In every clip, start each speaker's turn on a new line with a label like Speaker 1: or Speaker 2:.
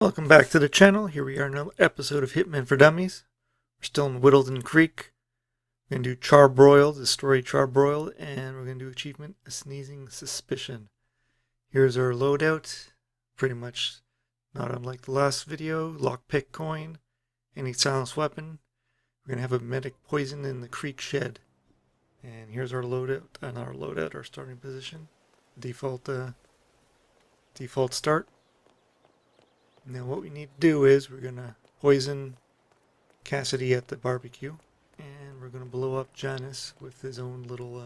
Speaker 1: Welcome back to the channel. Here we are in another episode of Hitman for Dummies. We're still in Whittleton Creek. We're going to do Charbroiled, the story Charbroiled, and we're going to do achievement, A Sneezing Suspicion. Here's our loadout. Pretty much not unlike the last video. Lockpick coin, any silenced weapon. We're going to have a medic poison in the creek shed. And here's our loadout, our starting position. Default start. Now what we need to do is we're going to poison Cassidy at the barbecue, and we're going to blow up Janus with his own little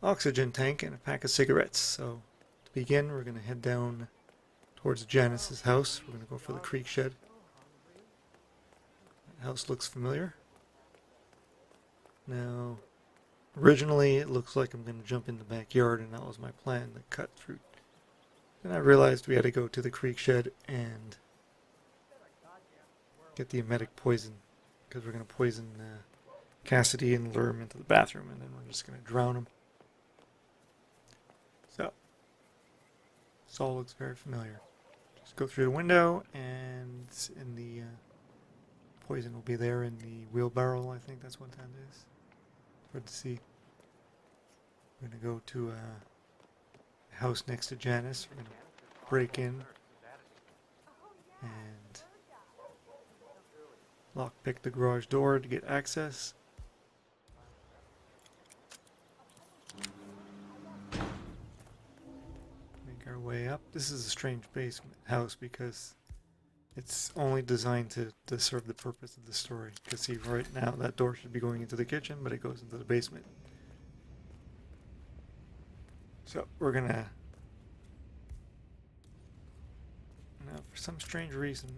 Speaker 1: oxygen tank and a pack of cigarettes. So to begin, we're going to head down towards Janus's house. We're going to go for the creek shed. That house looks familiar. Now, originally it looks like I'm going to jump in the backyard, and that was my plan, to cut through. Then I realized we had to go to the creek shed and get the emetic poison, because we're going to poison Cassidy and lure him into the bathroom, and then we're just going to drown him. So, this all looks very familiar. Just go through the window, and in the poison will be there in the wheelbarrow. I think that's what that is. It's hard to see. We're going to go to house next to Janus. We're going to break in and lockpick the garage door to get access. Make our way up. This is a strange basement house because it's only designed to serve the purpose of the story. You can see right now that door should be going into the kitchen, but it goes into the basement. So we're gonna, now for some strange reason,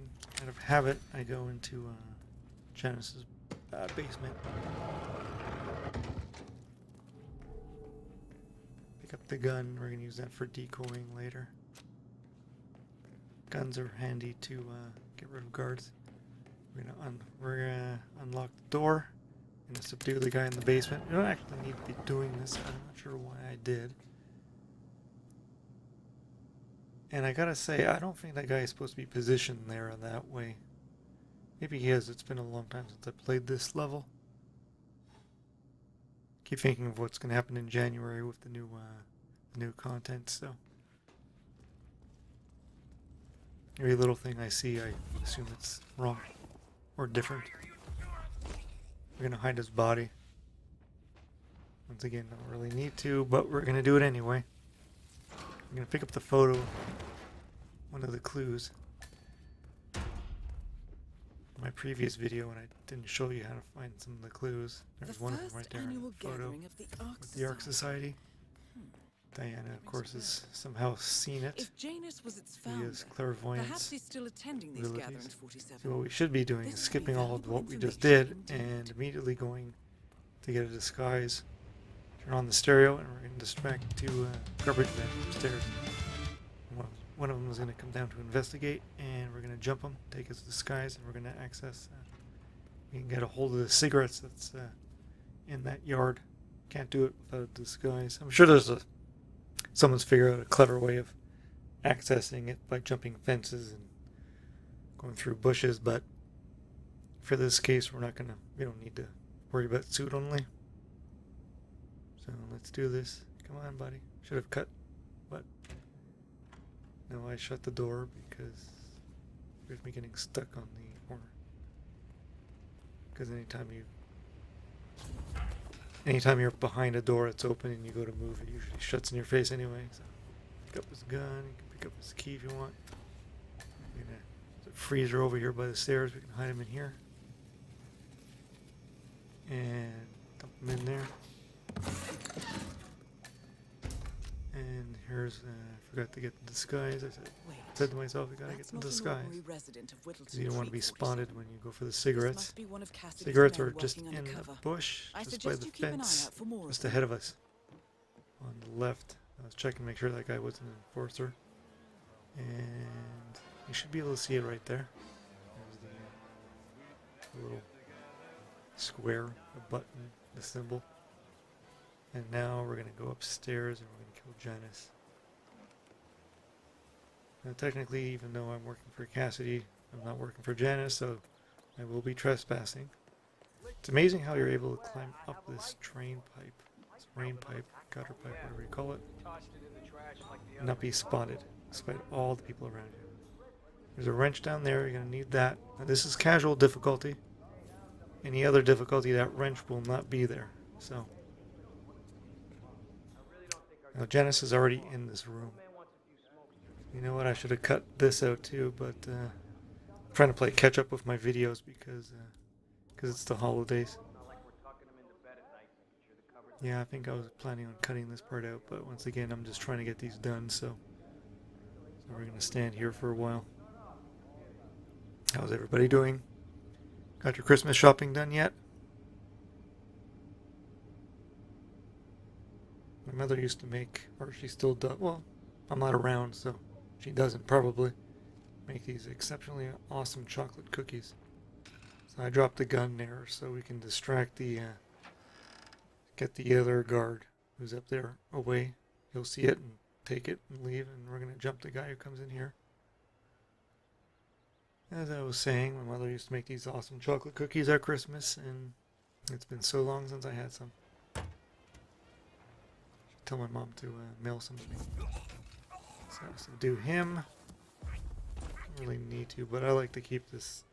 Speaker 1: out of habit, I go into Janus's basement. Pick up the gun. We're gonna use that for decoying later. Guns are handy to get rid of guards. We're gonna unlock the door and subdue the guy in the basement. We don't actually need to be doing this. I'm not sure why I did. And I gotta say, I don't think that guy is supposed to be positioned there that way. Maybe he is. It's been a long time since I played this level. Keep thinking of what's gonna happen in January with the new content. So every little thing I see, I assume it's wrong or different. We're gonna hide his body. Once again, don't really need to, but we're gonna do it anyway. I'm going to pick up the photo, one of the clues. In my previous video, when I didn't show you how to find some of the clues, there's one of them right there, a photo with the Ark Society. Diana, of course, has somehow seen it.
Speaker 2: If Janus was its founder,
Speaker 1: he has clairvoyance.
Speaker 2: perhaps he's still attending these gatherings. 47.
Speaker 1: So what we should be doing is skipping all of what we just did and immediately going to get a disguise. Turn on the stereo, and we're going to distract two garbage men upstairs. One of them is going to come down to investigate, and we're going to jump him, take his disguise, and we're going to access. We can get a hold of the cigarettes that's in that yard. Can't do it without a disguise. I'm sure someone's figured out a clever way of accessing it by jumping fences and going through bushes, but for this case, we don't need to worry about suit only. So let's do this. Come on, buddy. Should have cut, but no, I shut the door because there's me getting stuck on the corner. Because anytime you're behind a door that's open and you go to move, it usually shuts in your face anyway. So pick up his gun. You can pick up his key if you want. There's a freezer over here by the stairs. We can hide him in here and dump him in there. And here's, I forgot to get the disguise. I said to myself, I gotta get the disguise. Because you don't want to be spotted when you go for the cigarettes. Cigarettes are just in the bush, just by the fence, just ahead of us. On the left. I was checking to make sure that guy wasn't an enforcer. And you should be able to see it right there. There's the little square, the button, the symbol. And now we're going to go upstairs and we're going to kill Janus. Technically, even though I'm working for Cassidy, I'm not working for Janus, so I will be trespassing. It's amazing how you're able to climb up this drain pipe, this rain pipe, gutter pipe, whatever you call it, and not be spotted, despite all the people around you. There's a wrench down there, you're going to need that. Now, this is casual difficulty. Any other difficulty, that wrench will not be there. So, now Janus is already in this room. You know what, I should have cut this out too, but I'm trying to play catch up with my videos because it's the holidays. Yeah, I think I was planning on cutting this part out, but once again, I'm just trying to get these done, so we're going to stand here for a while. How's everybody doing? Got your Christmas shopping done yet? My mother used to make, or she still does, well, I'm not around, so she doesn't probably, make these exceptionally awesome chocolate cookies. So I dropped the gun there so we can distract the, get the other guard who's up there away. He'll see it and take it and leave, and we're going to jump the guy who comes in here. As I was saying, my mother used to make these awesome chocolate cookies at Christmas, and it's been so long since I had some. I should tell my mom to mail some to me. So do him. Don't really need to, but I like to keep this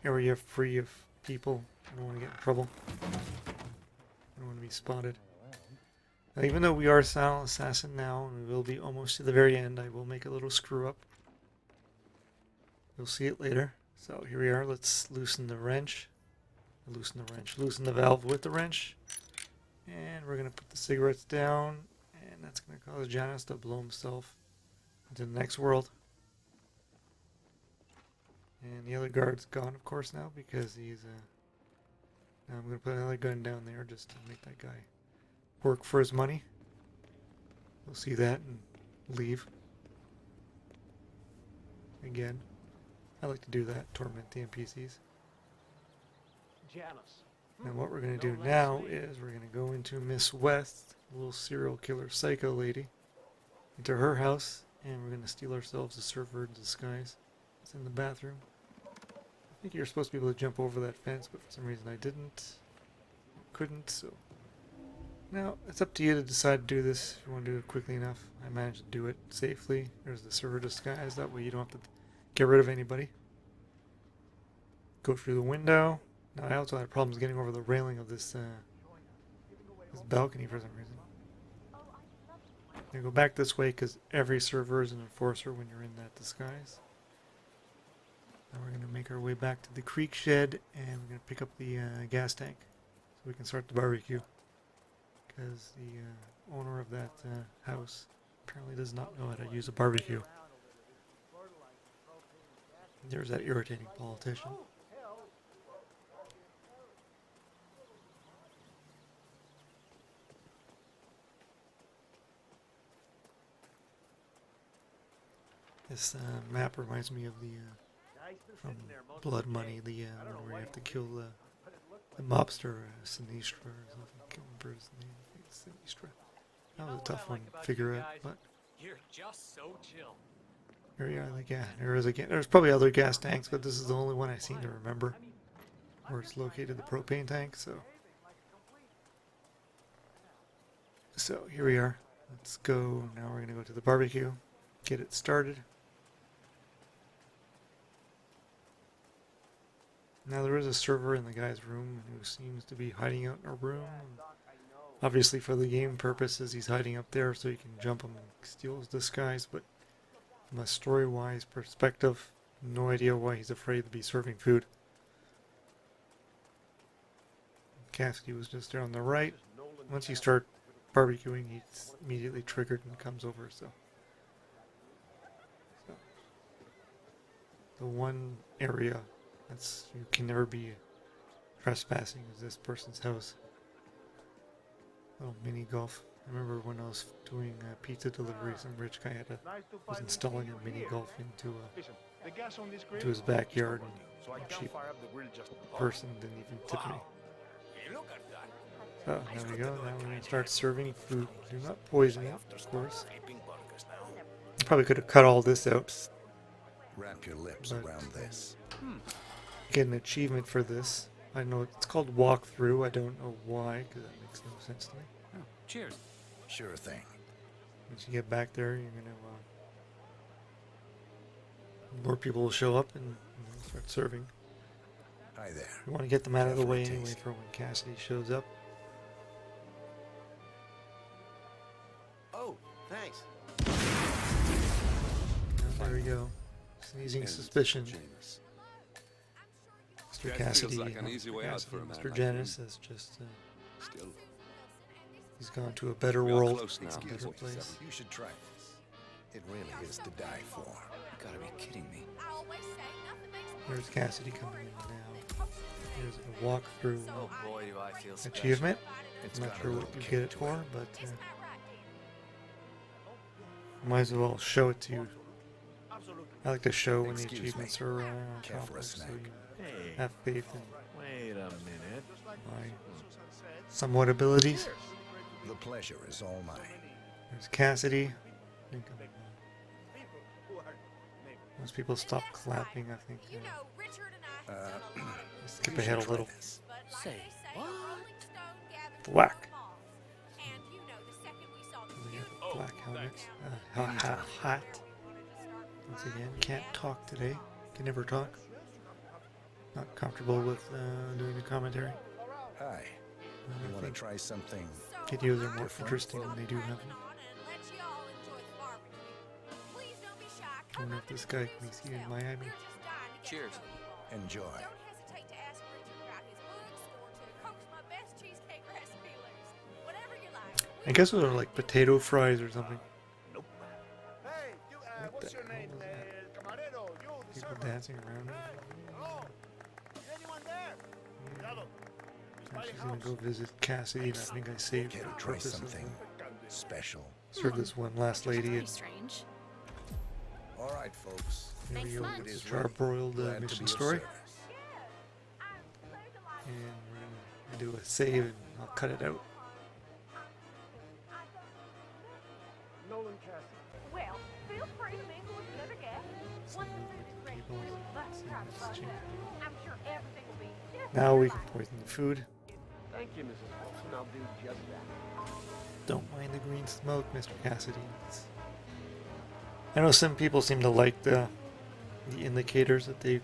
Speaker 1: area free of people. I don't want to get in trouble. I don't want to be spotted. Now, even though we are Silent Assassin now, and we will be almost to the very end, I will make a little screw up. You'll see it later. So here we are. Let's loosen the wrench. Loosen the valve with the wrench. And we're going to put the cigarettes down. And that's going to cause Janus to blow himself into the next world. And the other guard's gone, of course, now because he's... now I'm going to put another gun down there just to make that guy work for his money. We'll see that and leave. Again. I like to do that, torment the NPCs.
Speaker 3: Janus.
Speaker 1: And what we're going to do now is we're going to go into Miss West, a little serial killer psycho lady, into her house, and we're going to steal ourselves a server in disguise. It's in the bathroom. I think you're supposed to be able to jump over that fence, but for some reason I couldn't, so... Now, it's up to you to decide to do this if you want to do it quickly enough. I managed to do it safely. There's the server disguise, that way you don't have to get rid of anybody. Go through the window. Now I also had problems getting over the railing of this balcony for some reason. You go back this way because every server is an enforcer when you're in that disguise. Now we're going to make our way back to the creek shed, and we're going to pick up the gas tank so we can start the barbecue. Because the owner of that house apparently does not know how to use a barbecue. There's that irritating politician. This map reminds me of the from Blood Money, the one where you have to kill the mobster, Sinistra or something. I can't remember his name. I think it's Sinistra. That was a tough one to figure out, but
Speaker 3: You're just so chill.
Speaker 1: here we are. There's probably other gas tanks, but this is the only one I seem to remember where it's located, the propane tank. So here we are. Let's go. Now we're gonna go to the barbecue, get it started. Now there is a server in the guy's room who seems to be hiding out in a room. Obviously for the game purposes he's hiding up there so you can jump him and steal his disguise, but from a story-wise perspective, no idea why he's afraid to be serving food. Cassidy was just there on the right. Once you start barbecuing, he's immediately triggered and comes over, so. The one area you can never be trespassing is this person's house. Little mini golf. I remember when I was doing pizza delivery, some rich guy was installing a mini golf into his backyard, and a cheap person didn't even tip me. So there we go. Now we're going to start serving food. Do not poison it, of course. Probably could have cut all this out.
Speaker 4: Wrap your lips
Speaker 1: But-
Speaker 4: around this.
Speaker 1: Get an achievement for this. I know it's called walkthrough. I don't know why, because that makes no sense to me.
Speaker 3: Oh, cheers.
Speaker 4: Sure thing.
Speaker 1: Once you get back there, you're gonna more people will show up and start serving.
Speaker 4: Hi there.
Speaker 1: You want to get them out of the
Speaker 4: Care for a
Speaker 1: way anyway
Speaker 4: taste?
Speaker 1: for when Cassidy shows up.
Speaker 5: Oh, thanks.
Speaker 1: And there we go. Sneezing
Speaker 6: And
Speaker 1: suspicion.
Speaker 6: Janus.
Speaker 1: Mr.
Speaker 6: That
Speaker 1: Cassidy,
Speaker 6: feels like an
Speaker 1: not
Speaker 6: easy
Speaker 1: Mr.
Speaker 6: way out
Speaker 1: Cassidy,
Speaker 6: for a man
Speaker 1: Mr.
Speaker 6: like
Speaker 1: Janus
Speaker 6: him.
Speaker 1: has just
Speaker 6: Still,
Speaker 1: he's gone to a better
Speaker 6: we are
Speaker 1: world,
Speaker 6: close now.
Speaker 1: a better
Speaker 6: 47.
Speaker 1: place.
Speaker 4: You should try this. It really is to die for.
Speaker 6: You gotta be kidding me.
Speaker 1: There's Cassidy coming in now. There's a walkthrough
Speaker 3: Oh boy, do I feel special.
Speaker 1: achievement.
Speaker 4: It's
Speaker 1: I'm not
Speaker 4: got a
Speaker 1: sure what
Speaker 4: little
Speaker 1: you
Speaker 4: kick
Speaker 1: get it
Speaker 4: to
Speaker 1: for, but might as well show it to you. I like to show when the
Speaker 4: Excuse
Speaker 1: achievements
Speaker 4: me.
Speaker 1: are
Speaker 4: Care for a
Speaker 1: accomplished, so
Speaker 4: snack?
Speaker 1: you
Speaker 5: Hey,
Speaker 1: have faith in
Speaker 5: wait a minute.
Speaker 1: my somewhat abilities.
Speaker 4: The pleasure is all mine.
Speaker 1: There's Cassidy. I think most people stop clapping, I think. Skip
Speaker 4: You should
Speaker 1: ahead a
Speaker 4: try
Speaker 1: little.
Speaker 4: this.
Speaker 5: Say what?
Speaker 1: Black. Black helmet. Hat. Once again, can't talk today. Can never talk. Not comfortable with doing the commentary.
Speaker 4: Hi.
Speaker 1: I
Speaker 4: You want to
Speaker 1: think
Speaker 4: try something?
Speaker 1: videos are more interesting when they do have them. I wonder if this guy can be seen in Miami.
Speaker 3: Cheers.
Speaker 4: Enjoy.
Speaker 1: I guess those are like potato fries or something.
Speaker 7: Hey, you,
Speaker 1: What
Speaker 7: what's
Speaker 1: the
Speaker 7: your name,
Speaker 1: hell is that?
Speaker 7: camarero? You, the
Speaker 1: People
Speaker 7: server.
Speaker 1: dancing around.
Speaker 7: Oh, is anyone there? Cuidado.
Speaker 1: So she's gonna go visit Cassidy, and I think I saved for
Speaker 4: Can
Speaker 1: the
Speaker 4: I try
Speaker 1: purpose of
Speaker 4: something special?
Speaker 1: serve this one last lady.
Speaker 8: Pretty
Speaker 1: And
Speaker 8: strange.
Speaker 4: All right, folks.
Speaker 1: here we
Speaker 8: Thanks
Speaker 1: go
Speaker 8: much.
Speaker 1: with
Speaker 4: It
Speaker 1: the
Speaker 4: is ready.
Speaker 1: Charbroiled
Speaker 4: Glad to
Speaker 1: mission
Speaker 4: be of
Speaker 1: story.
Speaker 4: service.
Speaker 1: And we're gonna do a save, and I'll cut it out.
Speaker 7: Nolan Cassidy.
Speaker 9: Well, feel free to mingle with the other guests. Once the food is ready for you, let's try the fun. I'm sure everything will be just
Speaker 1: Now we
Speaker 9: like
Speaker 1: can poison the food.
Speaker 7: Thank you, Mrs. Wilson. I'll do just that.
Speaker 1: Don't mind the green smoke, Mr. Cassidy. I know some people seem to like the indicators that they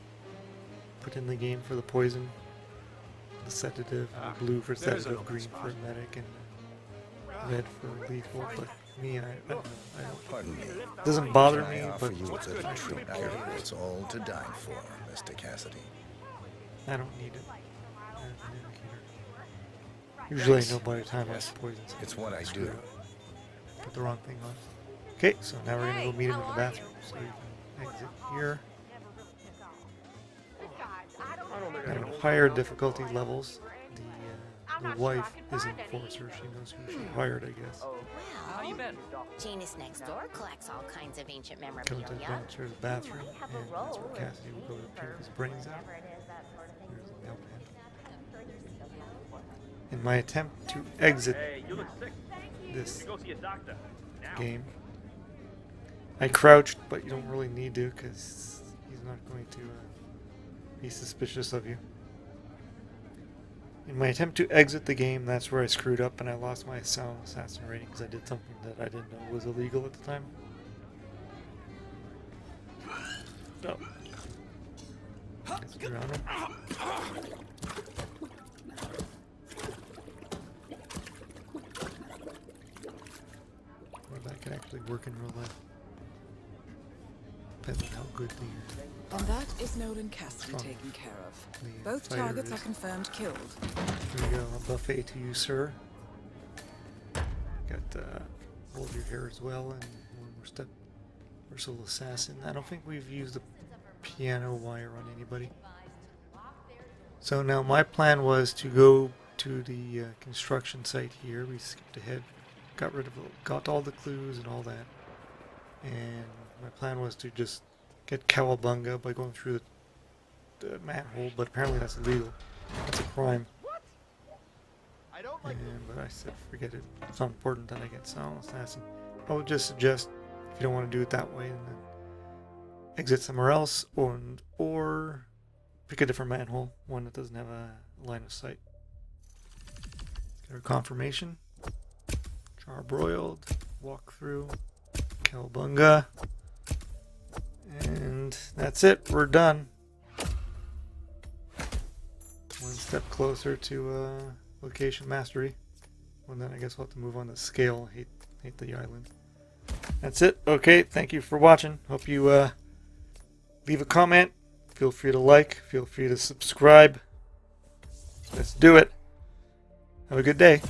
Speaker 1: put in the game for the poison. The sedative, the blue for
Speaker 3: there's an
Speaker 1: sedative,
Speaker 3: open
Speaker 1: green
Speaker 3: spot.
Speaker 1: for medic, and red for lethal. But me, I don't know. I don't.
Speaker 4: Pardon me.
Speaker 1: It doesn't bother
Speaker 4: Can I
Speaker 1: me,
Speaker 4: offer
Speaker 1: but
Speaker 4: you a little treat here? It's all to die for, Mr. Cassidy.
Speaker 1: I don't need it. I have an indicator. Usually I know by the time I have poison.
Speaker 4: It's what I
Speaker 1: screw
Speaker 4: do.
Speaker 1: up. Put the wrong thing on. Okay, so now we're gonna go meet him in the bathroom. So you can exit here. Kind of higher difficulty levels. The wife is enforcer. She knows who she hired, I guess.
Speaker 3: How you been?
Speaker 8: Janus next door collects all kinds of ancient
Speaker 1: Comes
Speaker 8: memorabilia.
Speaker 1: to downstairs bathroom,
Speaker 8: You might have a
Speaker 1: and that's
Speaker 8: role
Speaker 1: where
Speaker 8: in
Speaker 1: Cassidy will go to
Speaker 8: cleaning
Speaker 1: puke his
Speaker 8: or
Speaker 1: brains out.
Speaker 8: whatever it is, that sort of thing.
Speaker 1: There's the mailman. In my attempt to exit
Speaker 7: Hey, you look sick.
Speaker 1: this
Speaker 7: Go see a doctor. Now.
Speaker 1: game, I crouched, but you don't really need to because he's not going to be suspicious of you. In my attempt to exit the game, that's where I screwed up and I lost my sound assassin rating because I did something that I didn't know was illegal at the time. Oh. Guess we're on him. Or that could actually work in real life. Depends on how good the
Speaker 2: And that is Nolan Cassidy
Speaker 1: Strong.
Speaker 2: taken care of.
Speaker 1: the
Speaker 2: Both
Speaker 1: fighter
Speaker 2: targets
Speaker 1: is.
Speaker 2: are confirmed killed.
Speaker 1: Here we go, a buffet to you, sir. Got hold your hair as well, and one more step. Versatile assassin. I don't think we've used a piano wire on anybody. So now my plan was to go to the construction site here. We skipped ahead, got rid of, got all the clues and all that. And my plan was to just get Cowabunga by going through the manhole, but apparently that's illegal. That's a crime.
Speaker 7: I don't like
Speaker 1: But I said, forget it. It's not important that I get Silent Assassin. I would just suggest If you don't want to do it that way, then exit somewhere else, or pick a different manhole, one that doesn't have a line of sight. Get our confirmation. Charbroiled, walkthrough, Cowabunga, and that's it. We're done. One step closer to location mastery. Well, then I guess we'll have to move on to scale. Hate the island. That's it. Okay, thank you for watching. Hope you leave a comment. Feel free to like. Feel free to subscribe. Let's do it. Have a good day.